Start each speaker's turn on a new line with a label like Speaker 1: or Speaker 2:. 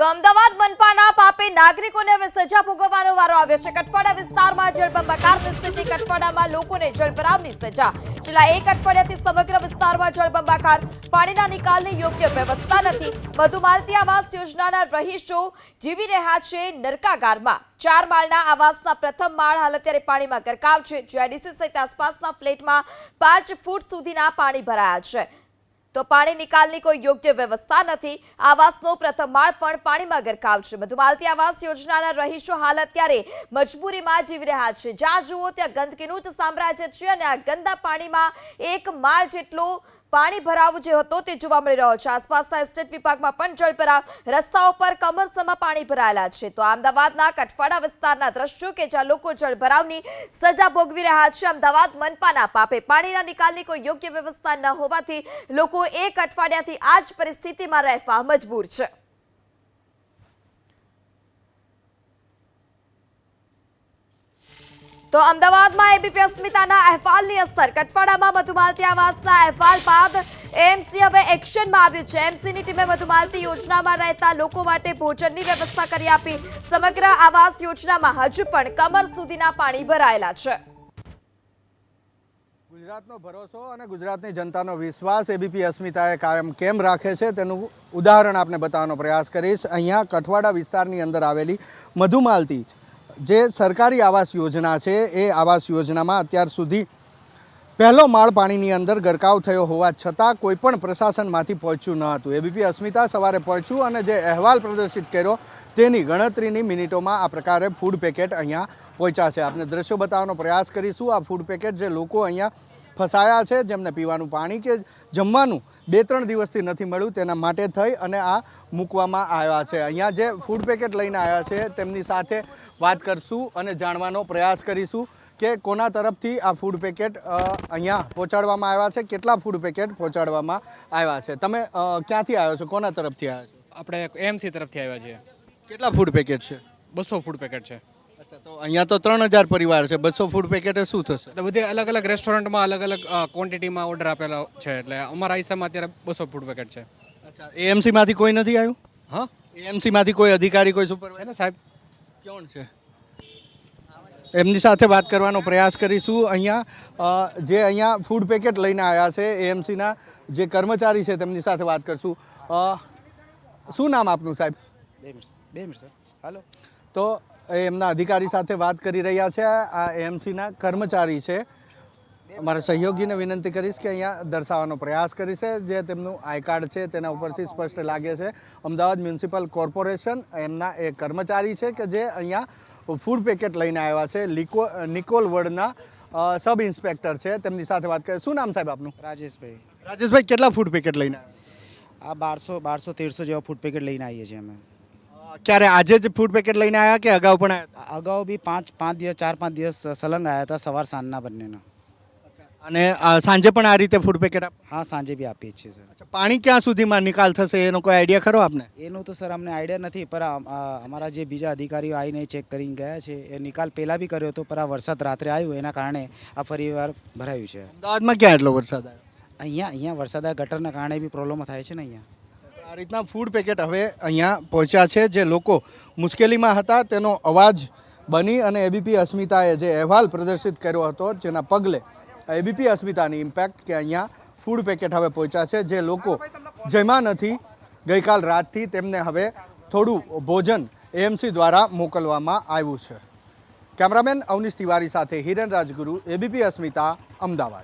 Speaker 1: તો અમદાવાદ મનપાના પાપે નાગરિકોને હવે સજા ભોગવવાનો વારો આવ્યો છે। કઠવાડા વિસ્તારમાં જળબંબાકારની સ્થિતિ, કઠવાડામાં લોકોને જળભરાવની સજા। છેલ્લા એક અઠવાડિયાથી સમગ્ર વિસ્તારમાં જળબંબાકાર, પાણીના નિકાલની યોગ્ય વ્યવસ્થા નથી। મધુમાલતી આવાસ યોજનાના રહીશો જીવી રહ્યા છે નરકાગારમાં। 4 માળના આવાસના પ્રથમ માળ હાલ અત્યારે પાણીમાં ગરકાવ છે। જીઆઈડીસી સહિત આસપાસના ફ્લેટમાં 5 ફૂટ સુધીના પાણી ભરાયા છે। તો પાણી નિકાલની કોઈ યોગ્ય વ્યવસ્થા નથી। આવાસનો પ્રથમ માળ પણ પાણીમાં ગરકાવ છે। મધુમાલતી આવાસ યોજનાના રહીશો હાલ અત્યારે મજબૂરીમાં જીવી રહ્યા છે। જ્યાં જુઓ ત્યાં ગંદકીનું જ સામ્રાજ્ય છે અને આ ગંદા પાણીમાં 1 માળ જેટલો પાણી ભરાવ જે હતો તે જોવા મળી રહ્યો છે। આસપાસના એસ્ટેટ વિભાગમાં પણ જળભરાવ, રસ્તાઓ પર કમરસમાં પાણી ભરાયેલા છે। તો અમદાવાદના કઠવાડા વિસ્તારના દ્રશ્યો કે જ્યાં લોકો જળભરાવની સજા ભોગવી રહ્યા છે। અમદાવાદ મનપાના પાપે પાણીના નિકાલની કોઈ યોગ્ય વ્યવસ્થા ન હોવાથી લોકો એક અઠવાડિયાથી આ જ પરિસ્થિતિમાં રહેવા મજબૂર છે। તો અમદાવાદમાં એબીપી અસ્મિતાના અહેવાલની અસર, કઠવાડામાં મધુમાલતી આવાસના અહેવાલ બાદ એએમસી હવે એક્શનમાં આવ્યું છે। એએમસીની ટીમે મધુમાલતી યોજનામાં રહેતા લોકો માટે ભોજનની વ્યવસ્થા કરી આપી। સમગ્ર આવાસ યોજનામાં હજુ પણ કમર સુધીના પાણી ભરાયેલા છે।
Speaker 2: ગુજરાતનો ભરોસો અને ગુજરાતની જનતાનો વિશ્વાસ એબીપી અસ્મિતાએ કાયમ કેમ રાખે છે તેનું ઉદાહરણ આપને બતાવવાનો પ્રયાસ કરીશ। અહીંયા કઠવાડા વિસ્તારની અંદર આવેલી મધુમાલતી જે સરકારી આવાસ યોજના છે એ આવાસ યોજનામાં અત્યાર સુધી પહેલો માળ પાણીની અંદર ગરકાવ થયો હોવા છતાં કોઈ પણ પ્રશાસનમાંથી પહોંચ્યું ન હતું। એબીપી અસ્મિતા સવારે પહોંચ્યું અને જે અહેવાલ પ્રદર્શિત કર્યો તેની ગણતરીની મિનિટોમાં આ પ્રકારે ફૂડ પેકેટ અહીંયા પહોંચ્યા છે। આપણે દ્રશ્યો બતાવવાનો પ્રયાસ કરીશું। આ ફૂડ પેકેટ જે લોકો અહીંયા ફસાયા છે, જેમને પીવાનું પાણી કે જમવાનું 2-3 દિવસથી નથી મળ્યું, તેના માટે થઈ અને આ મૂકવામાં આવ્યા છે। અહીંયા જે ફૂડ પેકેટ લઈને આવ્યા છે તેમની સાથે વાત કરશું અને જાણવાનો પ્રયાસ કરીશું કે કોના તરફથી આ ફૂડ પેકેટ અહીંયા પહોંચાડવામાં આવ્યા છે, કેટલા ફૂડ પેકેટ પહોંચાડવામાં આવ્યા છે। તમે ક્યાંથી આવ્યો છો, કોના તરફથી આવ્યા છો?
Speaker 3: આપણે એએમસી તરફથી આવ્યા છીએ।
Speaker 2: કેટલા ફૂડ પેકેટ છે?
Speaker 3: 200 ફૂડ પેકેટ છે।
Speaker 2: અચ્છા, તો અહીંયા તો 3000 પરિવાર છે, 200 ફૂડ પેકેટ શું થશે?
Speaker 3: એટલે બધી અલગ અલગ રેસ્ટોરન્ટમાં અલગ અલગ ક્વોન્ટિટીમાં ઓર્ડર આપેલો છે, એટલે અમારા હિસાબમાં અત્યારે 200 ફૂડ પેકેટ છે।
Speaker 2: અચ્છા, એએમસીમાંથી કોઈ નથી આવ્યું?
Speaker 3: હા,
Speaker 2: એએમસીમાંથી કોઈ અધિકારી, કોઈ સુપરવાઇઝર?
Speaker 3: છે ને સાહેબ?
Speaker 2: કોણ છે? એમની સાથે વાત કરવાનો પ્રયાસ કરીશું। અહીંયા જે અહીંયા ફૂડ પેકેટ લઈને આવ્યા છે એએમસીના જે કર્મચારી છે તેમની સાથે વાત કરશું। શું નામ આપનું સાહેબ?
Speaker 4: 2 મિનિટ સર, હાલો।
Speaker 2: તો એમના અધિકારી સાથે વાત કરી રહ્યા છે। આ એએમસીના કર્મચારી છે। અમારા સહયોગીને વિનંતી કરીશ કે અહીંયા દર્શાવવાનો પ્રયાસ કરીશ। જે તેમનું આઈ કાર્ડ છે તેના ઉપરથી સ્પષ્ટ લાગે છે અમદાવાદ મ્યુનિસિપલ કોર્પોરેશન એમના એ કર્મચારી છે કે જે અહીંયા ફૂડ પેકેટ લઈને આવ્યા છે। નિકોલ વર્ડના સબ ઇન્સ્પેક્ટર છે, તેમની સાથે વાત કરીએ। શું નામ સાહેબ આપનું?
Speaker 4: રાજેશભાઈ।
Speaker 2: રાજેશભાઈ, કેટલા ફૂડ પેકેટ લઈને આવ્યા?
Speaker 4: આ 1200-1300 જેવા ફૂડ પેકેટ લઈને આવીએ છીએ અમે।
Speaker 2: ક્યારે આજે જ ફૂડ પેકેટ લઈને આવ્યા કે અગાઉ પણ આવ્યા?
Speaker 4: અગાઉ બી 4-5 દિવસ સલંગ આવ્યા હતા, સવાર સાંજના બંનેના।
Speaker 2: અને સાંજે પણ આ રીતે ફૂડ પેકેટ
Speaker 4: હા, સાંજે બી આપીએ છીએ સર।
Speaker 2: પાણી ક્યાં સુધીમાં નિકાલ થશે એનો કોઈ આઈડિયા ખરો આપને?
Speaker 4: એનું તો સર અમને આઈડિયા નથી, પણ અમારા જે બીજા અધિકારીઓ આવીને ચેક કરીને ગયા છે એ નિકાલ પહેલાં બી કર્યો હતો, પણ આ વરસાદ રાત્રે આવ્યો એના કારણે આ ફરીવાર ભરાયું છે।
Speaker 2: અમદાવાદમાં ક્યાં એટલો વરસાદ આવ્યો?
Speaker 4: અહીંયા વરસાદ આ ગટરના કારણે બી પ્રોબ્લેમ થાય છે ને અહીંયા।
Speaker 2: આ રીતના ફૂડ પેકેટ હવે અહીંયા પહોંચ્યા છે। જે લોકો મુશ્કેલીમાં હતા તેનો અવાજ બની અને એબીપી અસ્મિતાએ જે અહેવાલ પ્રદર્શિત કર્યો હતો જેના પગલે એબીપી અસ્મિતાની ઇમ્પેક્ટ કે અહીંયા ફૂડ પેકેટ હવે પહોંચ્યા છે। જે લોકો જમ્યા નથી ગઈકાલ રાતથી તેમને હવે થોડું ભોજન એએમસી દ્વારા મોકલવામાં આવ્યું છે। કેમેરામેન અવનીશ તિવારી સાથે હિરેન રાજગુરુ, એબીપી અસ્મિતા, અમદાવાદ।